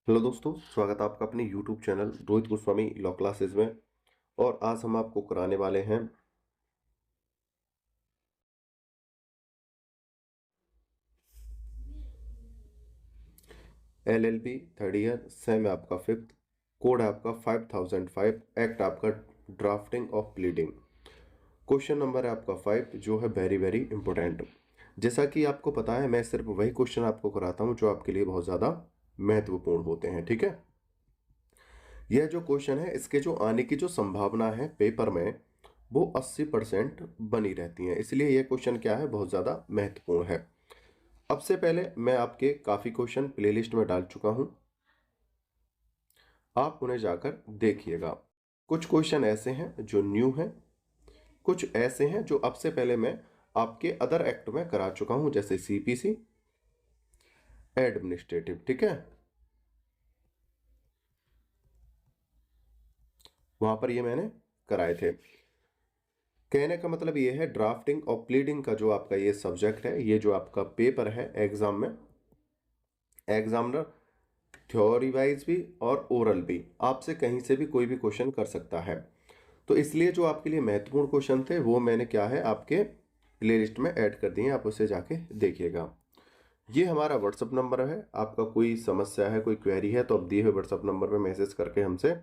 Hello दोस्तों, स्वागत है आपका अपने YouTube channel Rohit Goswami law classes में। और आज हम आपको कराने वाले हैं LLB थर्ड ईयर, सेम है आपका फिफ्थ, कोड है आपका 5005, एक्ट आपका drafting of pleading. Question number है आपका 5 जो है वेरी वेरी इंपॉर्टेंट। जैसा कि आपको पता है, मैं सिर्फ वही क्वेश्चन आपको कराता हूँ जो आपके लिए बहुत ज़्यादा महत्वपूर्ण होते हैं। ठीक है, यह जो क्वेश्चन है इसके जो आने की जो संभावना है पेपर में वो 80% बनी रहती है, इसलिए यह क्वेश्चन क्या है, बहुत ज़्यादा महत्वपूर्ण है। अब से पहले मैं आपके काफ़ी क्वेश्चन प्लेलिस्ट में डाल चुका हूं, आप उन्हें जाकर देखिएगा। कुछ क्वेश्चन ऐसे हैं जो न्यू हैं, कुछ ऐसे हैं जो अब से पहले मैं आपके अदर एक्ट में करा चुका हूं, जैसे CPC एडमिनिस्ट्रेटिव। ठीक है, वहां पर ये मैंने कराए थे। कहने का मतलब ये है, ड्राफ्टिंग और प्लीडिंग का जो आपका ये सब्जेक्ट है, ये जो आपका पेपर है एग्जाम में, एग्जामिनर थ्योरी वाइज भी और ओरल भी आपसे कहीं से भी कोई भी क्वेश्चन कर सकता है। तो इसलिए जो आपके लिए महत्वपूर्ण क्वेश्चन थे वो मैंने क्या है आपके प्लेलिस्ट में ऐड कर दिए, आप उसे जाके देखिएगा। ये हमारा व्हाट्सअप नंबर है, आपका कोई समस्या है, कोई क्वेरी है तो आप दिए हुए व्हाट्सअप नंबर पे मैसेज करके हमसे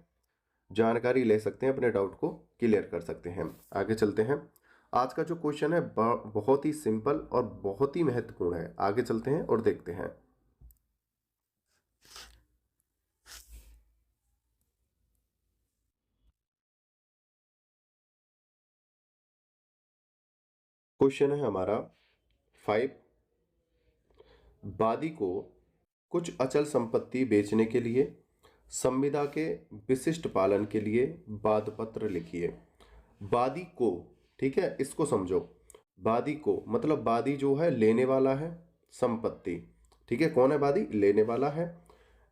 जानकारी ले सकते हैं, अपने डाउट को क्लियर कर सकते हैं। आगे चलते हैं। आज का जो क्वेश्चन है बहुत ही सिंपल और बहुत ही महत्वपूर्ण है। आगे चलते हैं और देखते हैं। क्वेश्चन है हमारा 5, वादी को कुछ अचल संपत्ति बेचने के लिए संविदा के विशिष्ट पालन के लिए वाद पत्र लिखिए। वादी को, ठीक है, इसको समझो। वादी को मतलब वादी जो है लेने वाला है संपत्ति। ठीक है, कौन है वादी? लेने वाला है।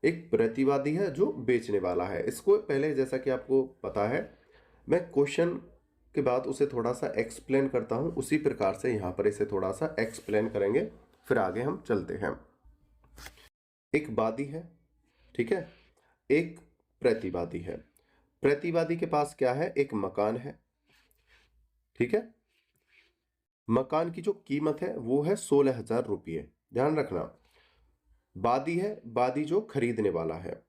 एक प्रतिवादी है जो बेचने वाला है। इसको पहले, जैसा कि आपको पता है, मैं क्वेश्चन के बाद उसे थोड़ा सा एक्सप्लेन करता हूं, उसी प्रकार से यहां पर इसे थोड़ा सा एक्सप्लेन करेंगे, फिर आगे हम चलते हैं। एक वादी है, ठीक है, एक प्रतिवादी है। प्रतिवादी के पास क्या है? एक मकान है। ठीक है, मकान की जो कीमत है वो है 16,000 रुपये। ध्यान रखना, वादी है, वादी जो खरीदने वाला है,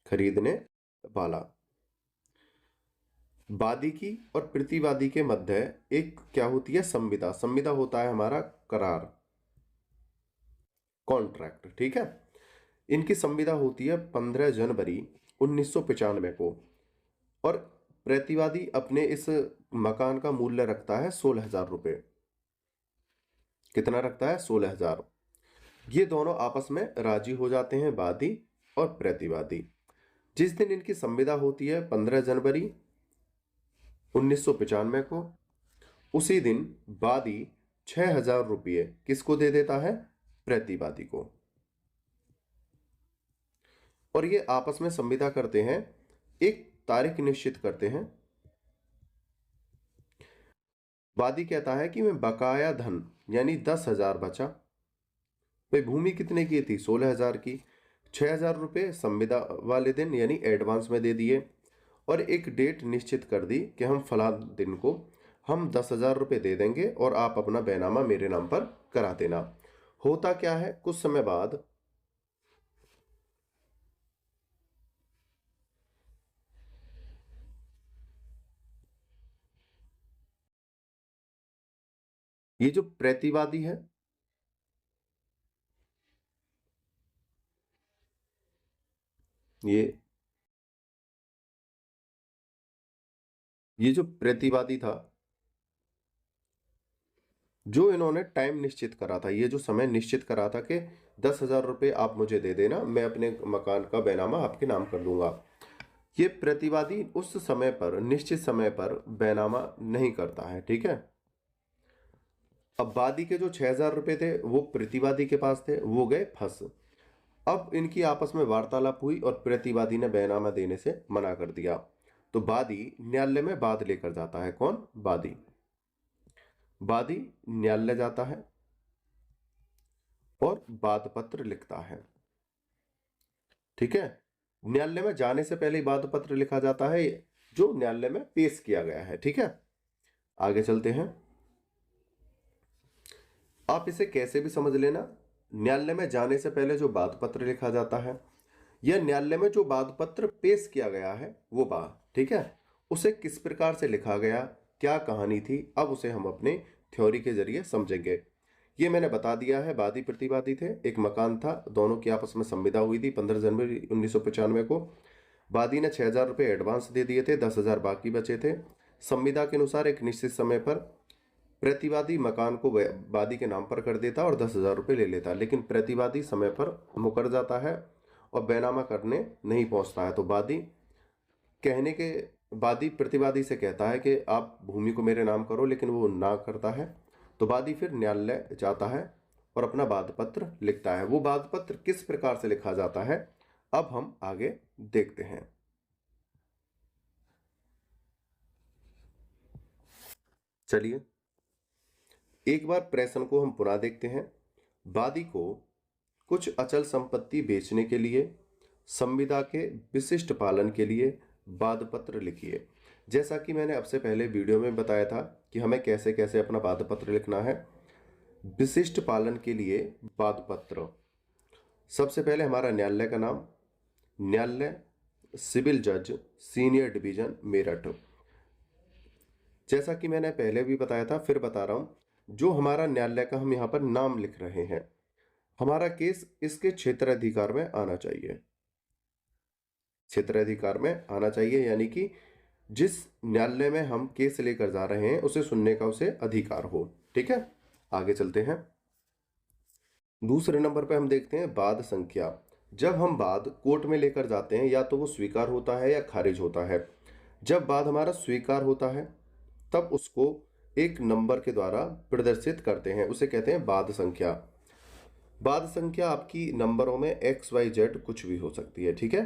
खरीदने वाला। वादी की और प्रतिवादी के मध्य एक क्या होती है? संविदा। संविदा होता है हमारा करार, कॉन्ट्रैक्ट। ठीक है, इनकी संविदा होती है 15 जनवरी 1995 को। और प्रतिवादी अपने इस मकान का मूल्य रखता है 16,000 रुपये। कितना रखता है? 16,000। ये दोनों आपस में राजी हो जाते हैं, वादी और प्रतिवादी। जिस दिन इनकी संविदा होती है 15 जनवरी 1995 को, उसी दिन वादी 6,000 रुपये किसको दे देता है? प्रतिवादी को। और ये आपस में संविदा करते हैं, एक तारीख निश्चित करते हैं। वादी कहता है कि मैं बकाया धन यानी 10,000 बचा। भाई भूमि कितने की थी? 16,000 की। 6,000 रुपये संविदा वाले दिन यानी एडवांस में दे दिए, और एक डेट निश्चित कर दी कि हम फला दिन को हम 10,000 रुपये दे देंगे और आप अपना बैनामा मेरे नाम पर करा देना। होता क्या है, कुछ समय बाद ये जो प्रतिवादी है, ये जो प्रतिवादी था, जो इन्होंने टाइम निश्चित करा था, ये जो समय निश्चित करा था कि 10,000 रुपये आप मुझे दे देना, मैं अपने मकान का बैनामा आपके नाम कर दूंगा, ये प्रतिवादी उस समय पर, निश्चित समय पर बैनामा नहीं करता है। ठीक है, अब वादी के जो 6,000 रुपये थे वो प्रतिवादी के पास थे, वो गए फंस। अब इनकी आपस में वार्तालाप हुई और प्रतिवादी ने बैनामा देने से मना कर दिया। तो वादी न्यायालय में वाद लेकर जाता है। कौन? वादी। वादी न्यायालय जाता है और वाद पत्र लिखता है। ठीक है। न्यायालय में जाने से पहले ही वाद पत्र लिखा जाता है जो न्यायालय में पेश किया गया है। ठीक है, आगे चलते हैं। आप इसे कैसे भी समझ लेना, न्यायालय में जाने से पहले जो वाद पत्र लिखा जाता है या न्यायालय में जो वाद पत्र पेश किया गया है वो बात, ठीक है, उसे किस प्रकार से लिखा गया, क्या कहानी थी, अब उसे हम अपने थ्योरी के जरिए समझेंगे। ये मैंने बता दिया है, वादी प्रतिवादी थे, एक मकान था, दोनों की आपस में संविदा हुई थी 15 जनवरी 1995 को। वादी ने 6,000 रुपये एडवांस दे दिए थे, 10,000 बाकी बचे थे। संविदा के अनुसार एक निश्चित समय पर प्रतिवादी मकान को वादी के नाम पर कर देता और 10,000 रुपये ले लेता, लेकिन प्रतिवादी समय पर मुकर जाता है और बैनामा करने नहीं पहुंचता है। तो कहने के वादी प्रतिवादी से कहता है कि आप भूमि को मेरे नाम करो, लेकिन वो ना करता है। तो वादी फिर न्यायालय जाता है और अपना वाद पत्र लिखता है। वो वाद पत्र किस प्रकार से लिखा जाता है अब हम आगे देखते हैं। चलिए एक बार प्रश्न को हम पुनः देखते हैं। वादी को कुछ अचल संपत्ति बेचने के लिए संविदा के विशिष्ट पालन के लिए वाद पत्र लिखिए। जैसा कि मैंने आपसे पहले वीडियो में बताया था कि हमें कैसे कैसे अपना वाद पत्र लिखना है। विशिष्ट पालन के लिए वाद पत्र, सबसे पहले हमारा न्यायालय का नाम, न्यायालय सिविल जज सीनियर डिवीजन मेरठ। जैसा कि मैंने पहले भी बताया था फिर बता रहा हूं, जो हमारा न्यायालय का हम यहां पर नाम लिख रहे हैं, हमारा केस इसके क्षेत्राधिकार में आना चाहिए। क्षेत्राधिकार में आना चाहिए यानी कि जिस न्यायालय में हम केस लेकर जा रहे हैं उसे सुनने का उसे अधिकार हो। ठीक है, आगे चलते हैं। दूसरे नंबर पे हम देखते हैं वाद संख्या। जब हम वाद कोर्ट में लेकर जाते हैं या तो वो स्वीकार होता है या खारिज होता है। जब वाद हमारा स्वीकार होता है तब उसको एक नंबर के द्वारा प्रदर्शित करते हैं, उसे कहते हैं वाद संख्या। वाद संख्या आपकी नंबरों में XYZ कुछ भी हो सकती है। ठीक है,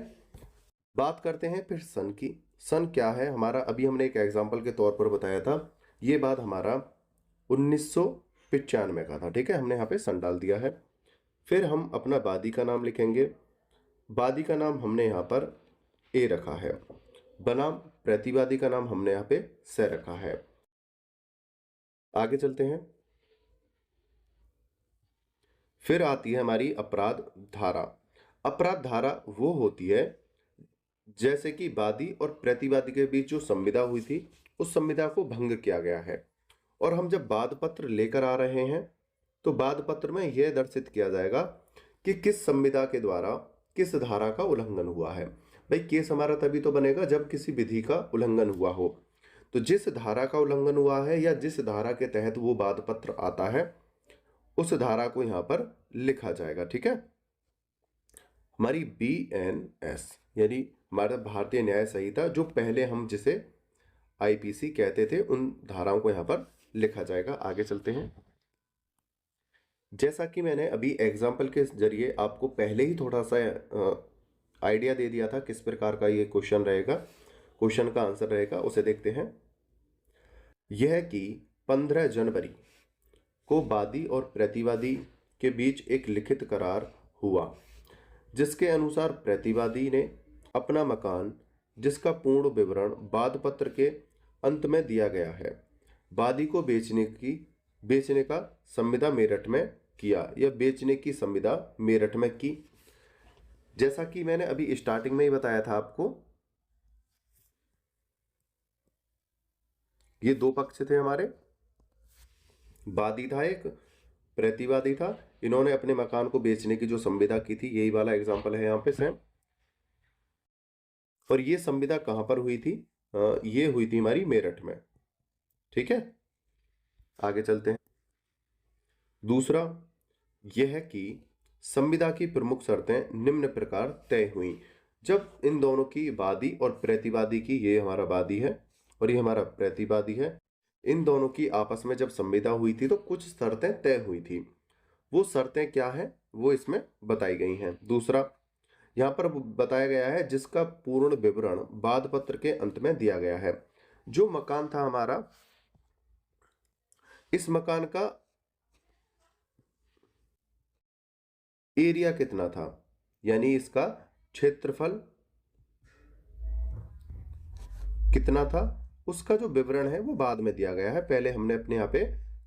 बात करते हैं फिर सन की। सन क्या है हमारा, अभी हमने एक एग्जाम्पल के तौर पर बताया था, ये बात हमारा 1995 का था। ठीक है, हमने यहाँ पे सन डाल दिया है। फिर हम अपना वादी का नाम लिखेंगे। वादी का नाम हमने यहाँ पर ए रखा है, बनाम प्रतिवादी का नाम हमने यहाँ पे से रखा है। आगे चलते हैं। फिर आती है हमारी अपराध धारा। अपराध धारा वो होती है जैसे कि वादी और प्रतिवादी के बीच जो संविदा हुई थी उस संविदा को भंग किया गया है, और हम जब वाद पत्र लेकर आ रहे हैं तो वाद पत्र में यह दर्शित किया जाएगा कि किस संविदा के द्वारा किस धारा का उल्लंघन हुआ है। भाई केस हमारा तभी तो बनेगा जब किसी विधि का उल्लंघन हुआ हो। तो जिस धारा का उल्लंघन हुआ है या जिस धारा के तहत वो वाद पत्र आता है उस धारा को यहां पर लिखा जाएगा। ठीक है, हमारी BNS यानी हमारा भारतीय न्याय संहिता, जो पहले हम जिसे IPC कहते थे, उन धाराओं को यहां पर लिखा जाएगा। आगे चलते हैं। जैसा कि मैंने अभी एग्जाम्पल के जरिए आपको पहले ही थोड़ा सा आइडिया दे दिया था किस प्रकार का ये क्वेश्चन रहेगा, क्वेश्चन का आंसर रहेगा, उसे देखते हैं। यह कि 15 जनवरी को वादी और प्रतिवादी के बीच एक लिखित करार हुआ जिसके अनुसार प्रतिवादी ने अपना मकान, जिसका पूर्ण विवरण वाद पत्र के अंत में दिया गया है, वादी को बेचने का संविदा मेरठ में किया या बेचने की संविदा मेरठ में की। जैसा कि मैंने अभी स्टार्टिंग में ही बताया था आपको, ये दो पक्ष थे हमारे, वादी था एक, प्रतिवादी था। इन्होंने अपने मकान को बेचने की जो संविदा की थी, यही वाला एग्जांपल है यहाँ पे सेम। और ये संविदा कहां पर हुई थी, ये हुई थी हमारी मेरठ में। ठीक है, आगे चलते हैं। दूसरा यह कि संविदा की प्रमुख शर्तें निम्न प्रकार तय हुई। जब इन दोनों की, वादी और प्रतिवादी की, ये हमारा वादी है और ये हमारा प्रतिवादी है, इन दोनों की आपस में जब संविदा हुई थी तो कुछ शर्तें तय हुई थी। वो शर्तें क्या है वो इसमें बताई गई हैं। दूसरा यहां पर बताया गया है जिसका पूर्ण विवरण वाद पत्र के अंत में दिया गया है। जो मकान था हमारा, इस मकान का एरिया कितना था, यानी इसका क्षेत्रफल कितना था, उसका जो विवरण है वो बाद में दिया गया है। पहले हमने अपने यहाँ पे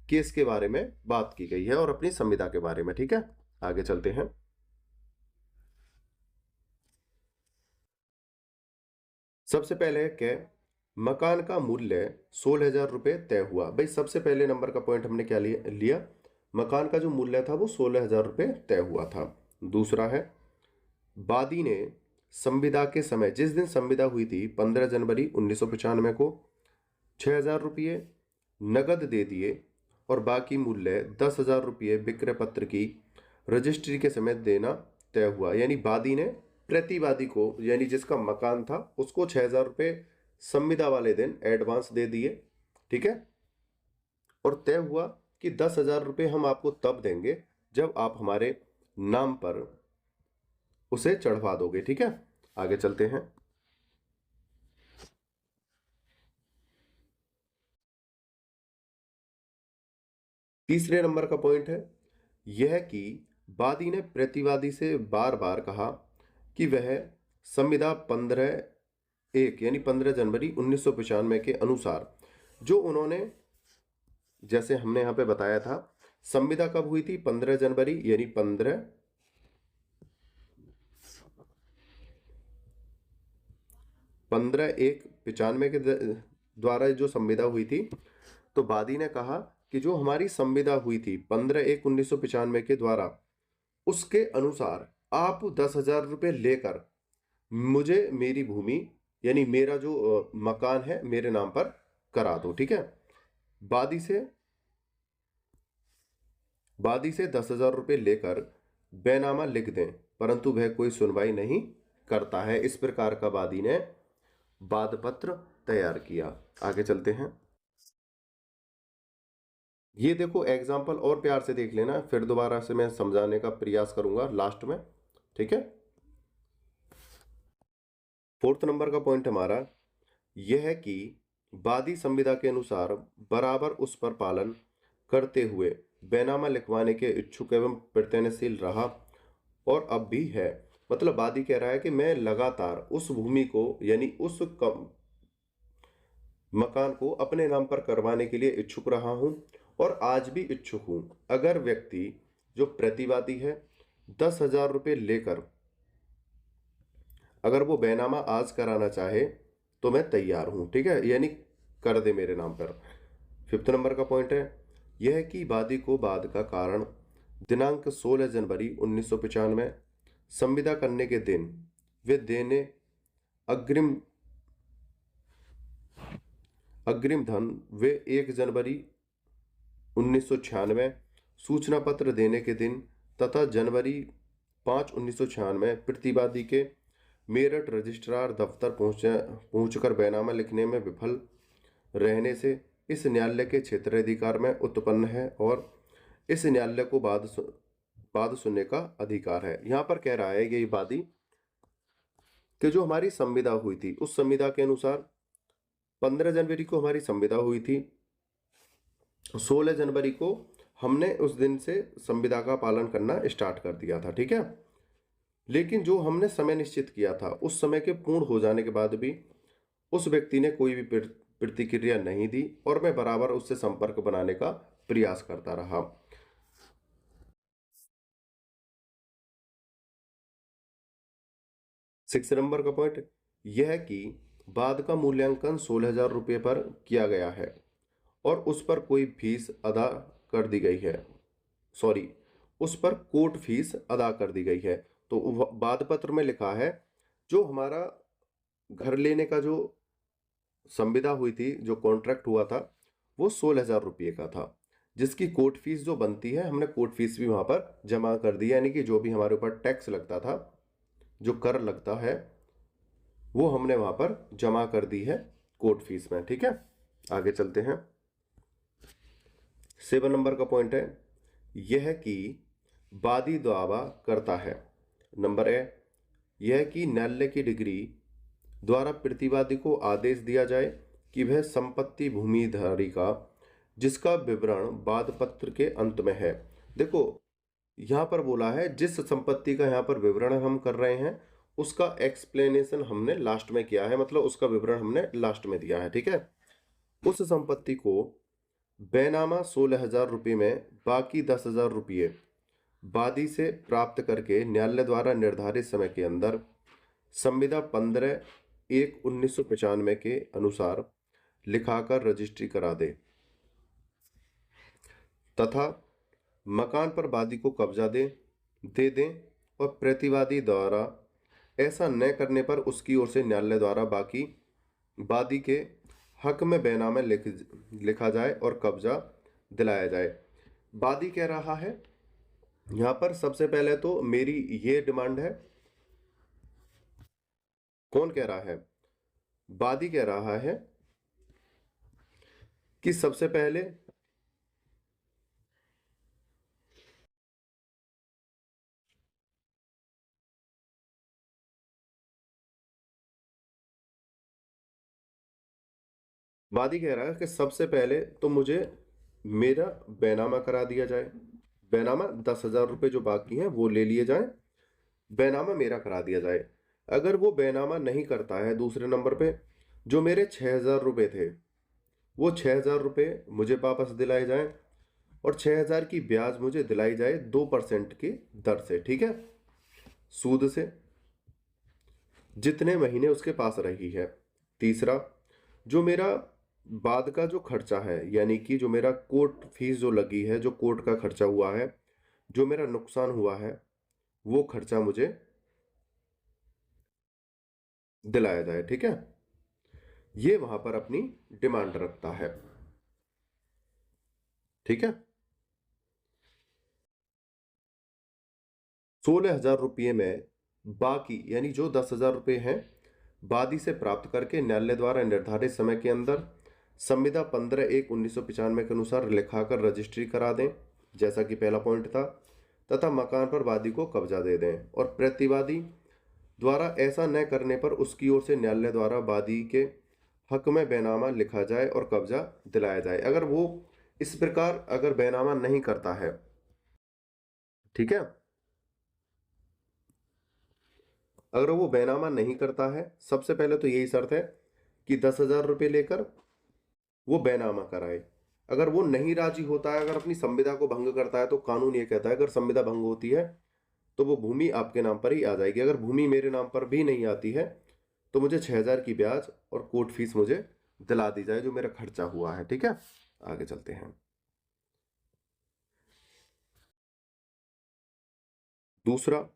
केस के बारे में बात की गई है और अपनी संविदा के बारे में। ठीक है, आगे चलते हैं। सबसे पहले है क्या, मकान का मूल्य 16,000 रुपये तय हुआ। भाई सबसे पहले नंबर का पॉइंट हमने क्या लिया, मकान का जो मूल्य था वो 16,000 रुपये तय हुआ था। दूसरा है, वादी ने संविदा के समय, जिस दिन संविदा हुई थी 15 जनवरी 1995 को, 6,000 रुपये नगद दे दिए और बाकी मूल्य 10,000 रुपये विक्रय पत्र की रजिस्ट्री के समय देना तय हुआ। यानी वादी ने प्रतिवादी को, यानी जिसका मकान था, उसको 6,000 रुपये संविदा वाले दिन एडवांस दे दिए। ठीक है, और तय हुआ कि 10,000 रुपये हम आपको तब देंगे जब आप हमारे नाम पर उसे चढ़वा दोगे। ठीक है, आगे चलते हैं। तीसरे नंबर का पॉइंट है यह कि वादी ने प्रतिवादी से बार बार कहा कि वह संविदा 15/1 यानी 15 जनवरी 1995 के अनुसार, जो उन्होंने, जैसे हमने यहां पे बताया था, संविदा कब हुई थी, 15 जनवरी, यानी 15/1/95 के द्वारा जो संविदा हुई थी। तो वादी ने कहा कि जो हमारी संविदा हुई थी 15/1/1995 के द्वारा, उसके अनुसार आप 10,000 रुपये लेकर मुझे मेरी भूमि, यानी मेरा जो मकान है, मेरे नाम पर करा दो। ठीक है, वादी से 10,000 रुपये लेकर बैनामा लिख दें, परंतु वह कोई सुनवाई नहीं करता है। इस प्रकार का वादी ने वाद पत्र तैयार किया। आगे चलते हैं। ये देखो एग्जाम्पल और प्यार से देख लेना, फिर दोबारा से मैं समझाने का प्रयास करूंगा लास्ट में। ठीक है, फोर्थ नंबर का पॉइंट हमारा यह है कि वादी संविदा के अनुसार बराबर उस पर पालन करते हुए बैनामा लिखवाने के इच्छुक एवं प्रयत्नशील रहा और अब भी है। मतलब वादी कह रहा है कि मैं लगातार उस भूमि को, यानी उस मकान को अपने नाम पर करवाने के लिए इच्छुक रहा हूं और आज भी इच्छुक हूं। अगर व्यक्ति जो प्रतिवादी है 10,000 रुपये लेकर अगर वो बैनामा आज कराना चाहे तो मैं तैयार हूं। ठीक है, यानी कर दे मेरे नाम पर। फिफ्थ नंबर का पॉइंट है यह कि वादी को बाद का कारण दिनांक 16 जनवरी 1995 संविदा करने के दिन वे देने अग्रिम धन वे 1 जनवरी 1996 सूचना पत्र देने के दिन तथा जनवरी 5 1996 प्रतिवादी के मेरठ रजिस्ट्रार दफ्तर पहुंचकर बैनामा लिखने में विफल रहने से इस न्यायालय के क्षेत्राधिकार में उत्पन्न है और इस न्यायालय को बाद सुनने का अधिकार है। यहां पर कह रहा है कि वादी कि जो हमारी संविदा हुई थी, उस संविदा के अनुसार 15 जनवरी को हमारी संविदा हुई थी, 16 जनवरी को हमने उस दिन से संविदा का पालन करना स्टार्ट कर दिया था। ठीक है, लेकिन जो हमने समय निश्चित किया था उस समय के पूर्ण हो जाने के बाद भी उस व्यक्ति ने कोई भी प्रतिक्रिया नहीं दी और मैं बराबर उससे संपर्क बनाने का प्रयास करता रहा। सिक्स नंबर का पॉइंट यह है कि बाद का मूल्यांकन 16,000 रुपये पर किया गया है और उस पर कोई फीस अदा कर दी गई है, सॉरी, उस पर कोर्ट फीस अदा कर दी गई है। तो बाद पत्र में लिखा है जो हमारा घर लेने का जो संविदा हुई थी, जो कॉन्ट्रैक्ट हुआ था, वो 16,000 रुपये का था, जिसकी कोर्ट फीस जो बनती है हमने कोर्ट फीस भी वहां पर जमा कर दी। यानी कि जो भी हमारे ऊपर टैक्स लगता था, जो कर लगता है, वो हमने वहां पर जमा कर दी है कोर्ट फीस में। ठीक है, आगे चलते हैं। 7 नंबर का पॉइंट है यह कि वादी दावा करता है, नंबर ए, यह कि न्यायालय की डिग्री द्वारा प्रतिवादी को आदेश दिया जाए कि वह संपत्ति भूमिधारी का जिसका विवरण वाद पत्र के अंत में है। देखो यहां पर बोला है जिस संपत्ति का यहां पर विवरण हम कर रहे हैं उसका एक्सप्लेनेशन हमने लास्ट में किया है, मतलब उसका विवरण हमने लास्ट में दिया है, ठीक है। उस संपत्ति को बेनामा 16,000 रुपये में बाकी 10,000 रुपये वादी से प्राप्त करके न्यायालय द्वारा निर्धारित समय के अंदर संविदा 15/1/1995 के अनुसार लिखाकर रजिस्ट्री करा दे तथा मकान पर वादी को कब्जा दे दें और प्रतिवादी द्वारा ऐसा न करने पर उसकी ओर से न्यायालय द्वारा बाकी वादी के हक में बेनामे लिखा जाए और कब्जा दिलाया जाए। वादी कह रहा है यहां पर सबसे पहले तो मेरी ये डिमांड है। कौन कह रहा है? वादी कह रहा है कि सबसे पहले वादी कह रहा है कि सबसे पहले तो मुझे मेरा बैनामा करा दिया जाए। बैनामा 10,000 रुपये जो बाकी हैं वो ले लिए जाएं, बैनामा मेरा करा दिया जाए। अगर वो बैनामा नहीं करता है, दूसरे नंबर पे जो मेरे 6,000 रुपये थे वो 6,000 रुपये मुझे वापस दिलाए जाएं और 6,000 की ब्याज मुझे दिलाई जाए 2% की दर से, ठीक है, सूद से, जितने महीने उसके पास रही है। तीसरा, जो मेरा बाद का जो खर्चा है, यानी कि जो मेरा कोर्ट फीस जो लगी है, जो कोर्ट का खर्चा हुआ है, जो मेरा नुकसान हुआ है, वो खर्चा मुझे दिलाया जाए, ठीक है। ये वहां पर अपनी डिमांड रखता है, ठीक है। 16,000 रुपये में बाकी यानी जो 10,000 रुपये हैं वादी से प्राप्त करके न्यायालय द्वारा निर्धारित समय के अंदर संविदा 15/1/1995 के अनुसार लिखाकर रजिस्ट्री करा दें, जैसा कि पहला पॉइंट था, तथा मकान पर वादी को कब्जा दे दें और प्रतिवादी द्वारा ऐसा न करने पर उसकी ओर से न्यायालय द्वारा वादी के हक में बैनामा लिखा जाए और कब्जा दिलाया जाए। अगर वो इस प्रकार अगर बैनामा नहीं करता है, ठीक है, अगर वो बैनामा नहीं करता है, सबसे पहले तो यही शर्त है कि 10,000 रुपये लेकर वो बैनामा कराए। अगर वो नहीं राजी होता है, अगर अपनी संविदा को भंग करता है, तो कानून ये कहता है अगर संविदा भंग होती है तो वो भूमि आपके नाम पर ही आ जाएगी। अगर भूमि मेरे नाम पर भी नहीं आती है तो मुझे 6,000 की ब्याज और कोर्ट फीस मुझे दिला दी जाए जो मेरा खर्चा हुआ है, ठीक है। आगे चलते हैं। दूसरा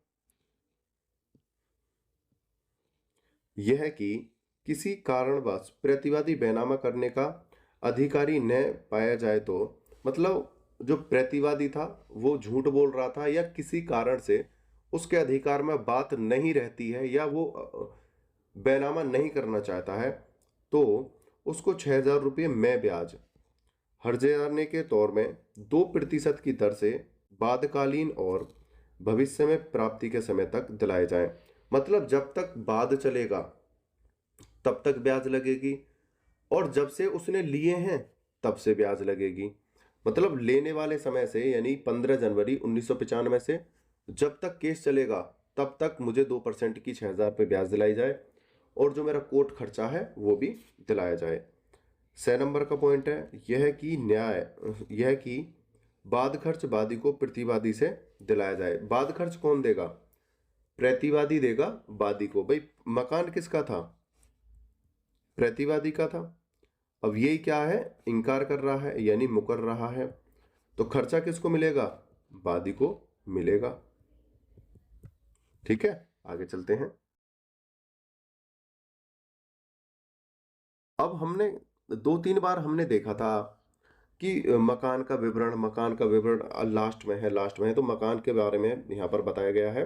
यह है कि किसी कारणवश प्रतिवादी बैनामा करने का अधिकारी न पाया जाए तो, मतलब जो प्रतिवादी था वो झूठ बोल रहा था या किसी कारण से उसके अधिकार में बात नहीं रहती है या वो बैनामा नहीं करना चाहता है, तो उसको 6,000 रुपये में ब्याज हर्जाने के तौर में 2% की दर से बादकालीन और भविष्य में प्राप्ति के समय तक दिलाए जाएं। मतलब जब तक बाद चलेगा तब तक ब्याज लगेगी और जब से उसने लिए हैं तब से ब्याज लगेगी। मतलब लेने वाले समय से यानी 15 जनवरी 1995 से जब तक केस चलेगा तब तक मुझे 2% की 6,000 रुपये ब्याज दिलाई जाए और जो मेरा कोर्ट खर्चा है वो भी दिलाया जाए। 6 नंबर का पॉइंट है यह कि बाद खर्च वादी को प्रतिवादी से दिलाया जाए। बाद खर्च कौन देगा? प्रतिवादी देगा वादी को। भाई मकान किसका था? प्रतिवादी का था। अब ये क्या है, इनकार कर रहा है यानी मुकर रहा है, तो खर्चा किसको मिलेगा? वादी को मिलेगा, ठीक है। आगे चलते हैं। अब हमने 2-3 बार हमने देखा था कि मकान का विवरण लास्ट में है, तो मकान के बारे में यहां पर बताया गया है।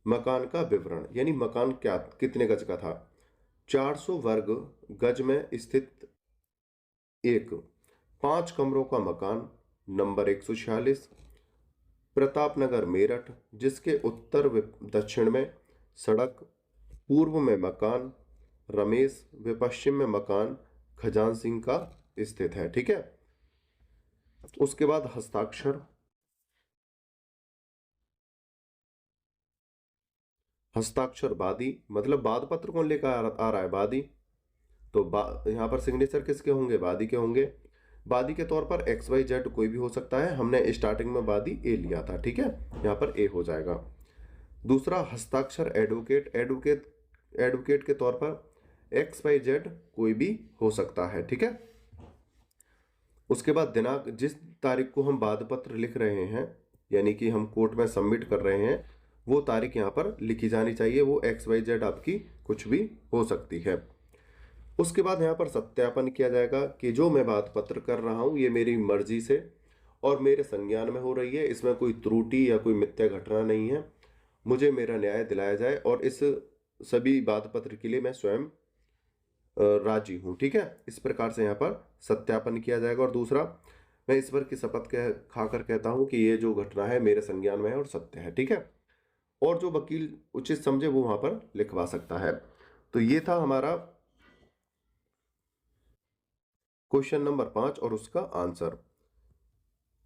मकान का विवरण यानी मकान क्या कितने गज का था? 400 वर्ग गज में स्थित एक 5 कमरों का मकान, नंबर 146, प्रतापनगर मेरठ, जिसके उत्तर दक्षिण में सड़क, पूर्व में मकान रमेश व पश्चिम में मकान खजान सिंह का स्थित है, ठीक है। उसके बाद हस्ताक्षर, हस्ताक्षर बादी, मतलब बाद पत्र कौन लेकर आ रहा है, बादी। तो यहाँ पर सिग्नेचर किसके होंगे, बादी के होंगे। बादी के तौर पर एक्स वाई जेड कोई भी हो सकता है, हमने स्टार्टिंग में बादी ए लिया था, ठीक है, यहाँ पर ए हो जाएगा। दूसरा हस्ताक्षर एडवोकेट, एडवोकेट के तौर पर एक्स वाई जेड कोई भी हो सकता है, ठीक है। उसके बाद दिनांक, जिस तारीख को हम बाद पत्र लिख रहे हैं, यानी कि हम कोर्ट में सबमिट कर रहे हैं, वो तारीख यहाँ पर लिखी जानी चाहिए, वो एक्स वाई जेड आपकी कुछ भी हो सकती है। उसके बाद यहाँ पर सत्यापन किया जाएगा कि जो मैं बात पत्र कर रहा हूँ ये मेरी मर्जी से और मेरे संज्ञान में हो रही है, इसमें कोई त्रुटि या कोई मिथ्या घटना नहीं है, मुझे मेरा न्याय दिलाया जाए और इस सभी बात पत्र के लिए मैं स्वयं राजी हूँ, ठीक है। इस प्रकार से यहाँ पर सत्यापन किया जाएगा। और दूसरा, मैं ईश्वर की शपथ खाकर कहता हूँ कि ये जो घटना है मेरे संज्ञान में है और सत्य है, ठीक है। और जो वकील उचित समझे वो वहां पर लिखवा सकता है। तो ये था हमारा क्वेश्चन नंबर 5 और उसका आंसर।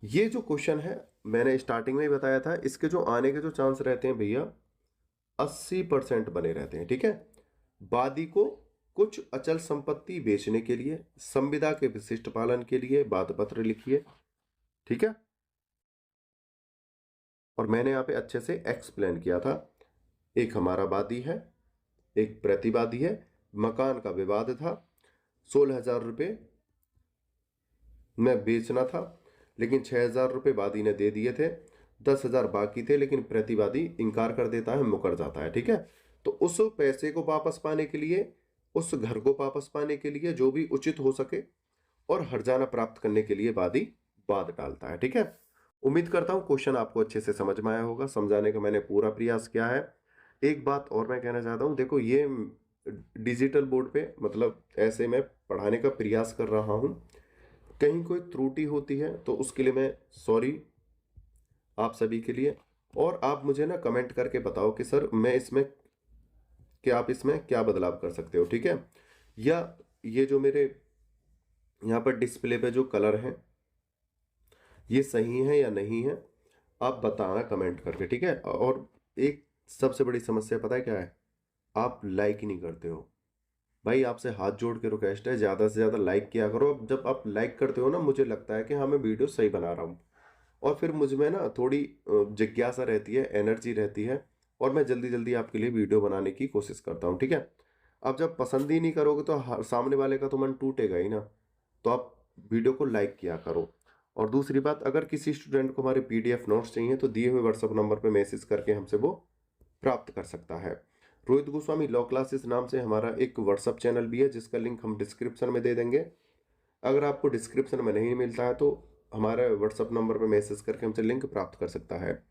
ये जो क्वेश्चन है मैंने स्टार्टिंग में ही बताया था, इसके जो आने के जो चांस रहते हैं भैया 80% बने रहते हैं, ठीक है। वादी को कुछ अचल संपत्ति बेचने के लिए, संविदा के विशिष्ट पालन के लिए वाद पत्र लिखिए, ठीक है। और मैंने यहां पे अच्छे से एक्सप्लेन किया था, एक हमारा वादी है, एक प्रतिवादी है, मकान का विवाद था, 16,000 रुपये में बेचना था, लेकिन 6,000 रुपये वादी ने दे दिए थे, 10,000 बाकी थे, लेकिन प्रतिवादी इंकार कर देता है, मुकर जाता है, ठीक है। तो उस पैसे को वापस पाने के लिए, उस घर को वापस पाने के लिए जो भी उचित हो सके और हर्जाना प्राप्त करने के लिए वादी वाद डालता है, ठीक है। उम्मीद करता हूं क्वेश्चन आपको अच्छे से समझ में आया होगा, समझाने का मैंने पूरा प्रयास किया है। एक बात और मैं कहना चाहता हूं, देखो ये डिजिटल बोर्ड पे मतलब ऐसे मैं पढ़ाने का प्रयास कर रहा हूं, कहीं कोई त्रुटि होती है तो उसके लिए मैं सॉरी आप सभी के लिए। और आप मुझे ना कमेंट करके बताओ कि सर मैं इसमें, कि आप इसमें क्या बदलाव कर सकते हो, ठीक है। या ये जो मेरे यहाँ पर डिस्प्ले पे जो कलर हैं ये सही है या नहीं है, आप बताना कमेंट करके, ठीक है। और एक सबसे बड़ी समस्या पता है क्या है, आप लाइक ही नहीं करते हो। भाई आपसे हाथ जोड़ के रिक्वेस्ट है, ज़्यादा से ज़्यादा लाइक किया करो। अब जब आप लाइक करते हो ना, मुझे लगता है कि हाँ मैं वीडियो सही बना रहा हूँ, और फिर मुझ में ना थोड़ी जिज्ञासा रहती है, एनर्जी रहती है, और मैं जल्दी जल्दी आपके लिए वीडियो बनाने की कोशिश करता हूँ, ठीक है। आप जब पसंद ही नहीं करोगे तो सामने वाले का तो मन टूटेगा ही ना। तो आप वीडियो को लाइक किया करो। और दूसरी बात, अगर किसी स्टूडेंट को हमारे पीडीएफ नोट्स चाहिए तो दिए हुए व्हाट्सएप नंबर पर मैसेज करके हमसे वो प्राप्त कर सकता है। रोहित गोस्वामी लॉ क्लासेस नाम से हमारा एक व्हाट्सएप चैनल भी है, जिसका लिंक हम डिस्क्रिप्शन में दे देंगे। अगर आपको डिस्क्रिप्शन में नहीं मिलता है तो हमारे व्हाट्सएप नंबर पर मैसेज करके हमसे लिंक प्राप्त कर सकता है।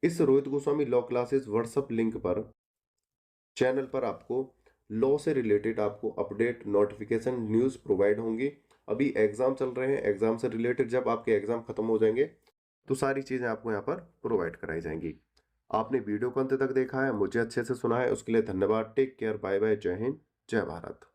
इस Rohit Goswami law classes WhatsApp link पर, चैनल पर आपको लॉ से रिलेटेड आपको अपडेट, नोटिफिकेशन, न्यूज़ प्रोवाइड होंगी। अभी एग्जाम चल रहे हैं, एग्जाम से रिलेटेड जब आपके एग्जाम खत्म हो जाएंगे तो सारी चीज़ें आपको यहाँ पर प्रोवाइड कराई जाएंगी। आपने वीडियो को अंत तक देखा है, मुझे अच्छे से सुना है, उसके लिए धन्यवाद। टेक केयर, बाय बाय, जय हिंद, जय भारत।